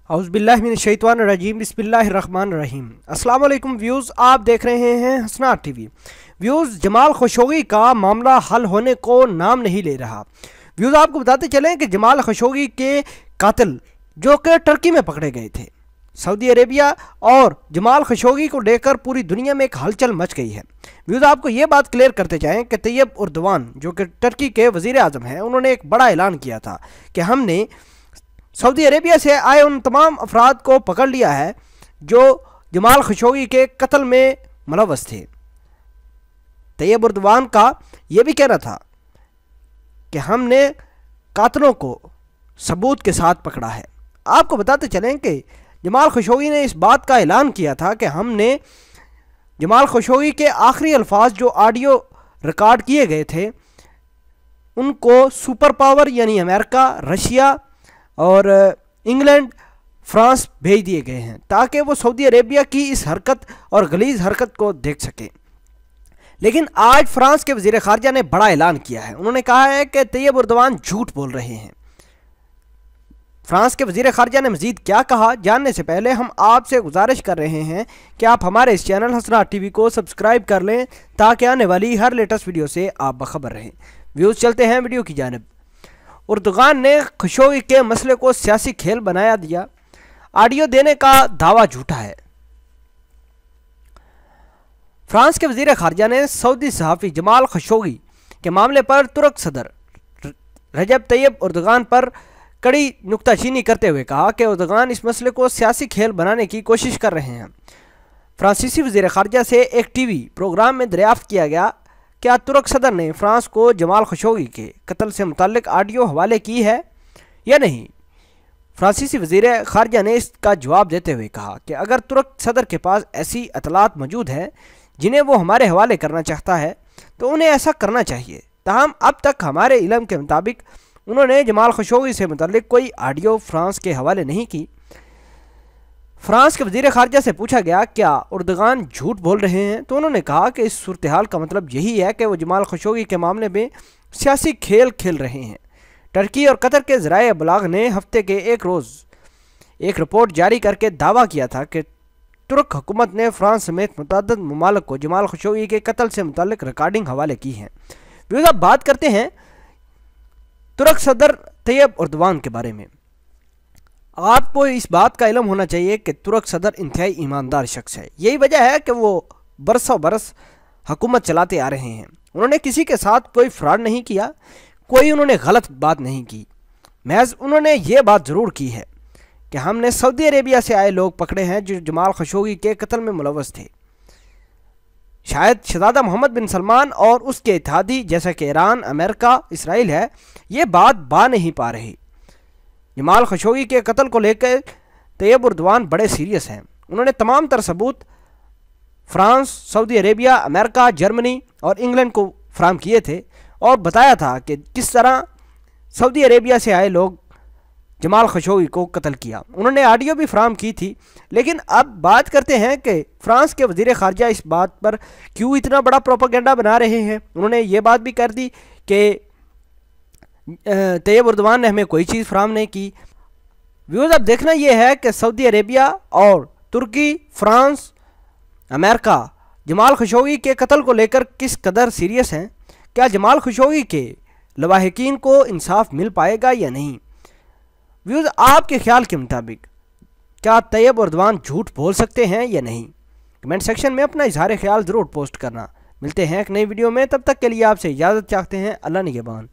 औज़ुबिल्लाहिमिनश्शैतानिर्रजीम बिस्मिल्लाहिर्रहमानिर्रहीम। अस्सलाम वालेकुम व्यूज़, आप देख रहे हैं हसनात टीवी। व्यूज़, जमाल खशोगी का मामला हल होने को नाम नहीं ले रहा। व्यूज़, आपको बताते चलें कि जमाल खशोगी के कातिल जो कि टर्की में पकड़े गए थे, सऊदी अरेबिया और जमाल खशोगी को लेकर पूरी दुनिया में एक हलचल मच गई है। व्यूज़, आपको ये बात क्लियर करते जाएं कि तैयब उर्दवान जो कि टर्की के वज़ीर आज़म हैं, उन्होंने एक बड़ा ऐलान किया था कि हमने सऊदी अरेबिया से आए उन तमाम अफराद को पकड़ लिया है जो जमाल खशोगी के कत्ल में मुलव्वस थे। तैयब उर्दवान का यह भी कहना था कि हमने कातलों को सबूत के साथ पकड़ा है। आपको बताते चलें कि जमाल खशोगी ने इस बात का ऐलान किया था कि हमने जमाल खशोगी के आखिरी अल्फाज जो ऑडियो रिकॉर्ड किए गए थे उनको सुपर पावर यानी अमेरिका, रशिया और इंग्लैंड, फ्रांस भेज दिए गए हैं ताकि वो सऊदी अरेबिया की इस हरकत और गलीज हरकत को देख सकें। लेकिन आज फ्रांस के वज़ीर ख़ारजा ने बड़ा ऐलान किया है। उन्होंने कहा है कि तैयब उर्दवान झूठ बोल रहे हैं। फ्रांस के वज़ीर ख़ारजा ने मज़ीद क्या कहा, जानने से पहले हम आपसे गुजारिश कर रहे हैं कि आप हमारे इस चैनल हसनात टीवी को सब्सक्राइब कर लें ताकि आने वाली हर लेटेस्ट वीडियो से आप बाखबर रहें। व्यूज़, चलते हैं वीडियो की जानिब। उर्दगान ने खशोगी के मसले को सियासी खेल बनाया दिया। ऑडियो देने का दावा झूठा है। फ्रांस के वज़ीर ख़ारजा ने सऊदी सहाफ़ी जमाल खशोगी के मामले पर तुर्क सदर रजब तैयब उर्दगान पर कड़ी नुक्ताचीनी करते हुए कहा कि उर्दगान इस मसले को सियासी खेल बनाने की कोशिश कर रहे हैं। फ्रांसीसी वज़ीर ख़ारजा से एक टीवी प्रोग्राम में दरियाफ्त किया गया, क्या तुर्क सदर ने फ्रांस को जमाल खशोगी के कत्ल से मुताल्लिक ऑडियो हवाले की है या नहीं। फ्रांसीसी वज़ीर ख़ारजा ने इसका जवाब देते हुए कहा कि अगर तुर्क सदर के पास ऐसी इतलात मौजूद हैं जिन्हें वो हमारे हवाले करना चाहता है तो उन्हें ऐसा करना चाहिए। ताहम अब तक हमारे इल्म के मुताबिक उन्होंने जमाल खशोगी से मुताल्लिक कोई ऑडियो फ्रांस के हवाले नहीं की। फ्रांस के वज़ीर ख़ारजा से पूछा गया क्या उर्दगान झूठ बोल रहे हैं तो उन्होंने कहा कि इस सूरत हाल का मतलब यही है कि वो जमाल खशोगी के मामले में सियासी खेल खेल रहे हैं। टर्की और कतर के ज़राए इब्लाग ने हफ्ते के एक रोज़ एक रिपोर्ट जारी करके दावा किया था कि तुर्क हुकूमत ने फ्रांस समेत मुतअद्दिद ममालिक को जमाल खशोगी के कत्ल से मुताल्लिक रिकॉर्डिंग हवाले की है। व्यूज़, अब बात करते हैं तुर्क सदर तैयब उर्दवान के बारे में। आपको इस बात का इल्म होना चाहिए कि तुर्क सदर इंतहाई ईमानदार शख्स है। यही वजह है कि वो बरसों बरस हुकूमत चलाते आ रहे हैं। उन्होंने किसी के साथ कोई फ्रॉड नहीं किया, कोई उन्होंने गलत बात नहीं की। महज उन्होंने ये बात ज़रूर की है कि हमने सऊदी अरेबिया से आए लोग पकड़े हैं जो जमाल खशोगी के कत्ल में मुलव्वस थे। शायद शहज़ादा मोहम्मद बिन सलमान और उसके इत्तेहादी जैसा कि ईरान, अमेरिका, इसराइल है, ये बात बा नहीं पा रही। जमाल खशोगी के कत्ल को लेकर तैयब उर्दवान बड़े सीरियस हैं। उन्होंने तमाम तर सबूत France, Saudi Arabia, America, Germany और इंग्लैंड को फराहम किए थे और बताया था कि किस तरह सऊदी अरेबिया से आए लोग जमाल खशोगी को कत्ल किया। उन्होंने ऑडियो भी फराहम की थी। लेकिन अब बात करते हैं कि फ्रांस के वज़ीर ख़ारजा इस बात पर क्यों इतना बड़ा प्रोपेगेंडा बना रहे हैं। उन्होंने ये बात भी कर दी कि तैयब उर्दवान ने हमें कोई चीज़ फराहम नहीं की। व्यूज़, अब देखना यह है कि सऊदी अरेबिया और तुर्की, फ्रांस, अमेरिका जमाल खशोगी के कत्ल को लेकर किस कदर सीरियस हैं। क्या जमाल खशोगी के लवाहिकीन को इंसाफ मिल पाएगा या नहीं। व्यूज़, आपके ख्याल के मुताबिक क्या तैयब उर्दवान झूठ बोल सकते हैं या नहीं। कमेंट सेक्शन में अपना इजहार ख्याल ज़रूर पोस्ट करना। मिलते हैं एक नई वीडियो में, तब तक के लिए आपसे इजाज़त चाहते हैं। अल्लाह निगहबान।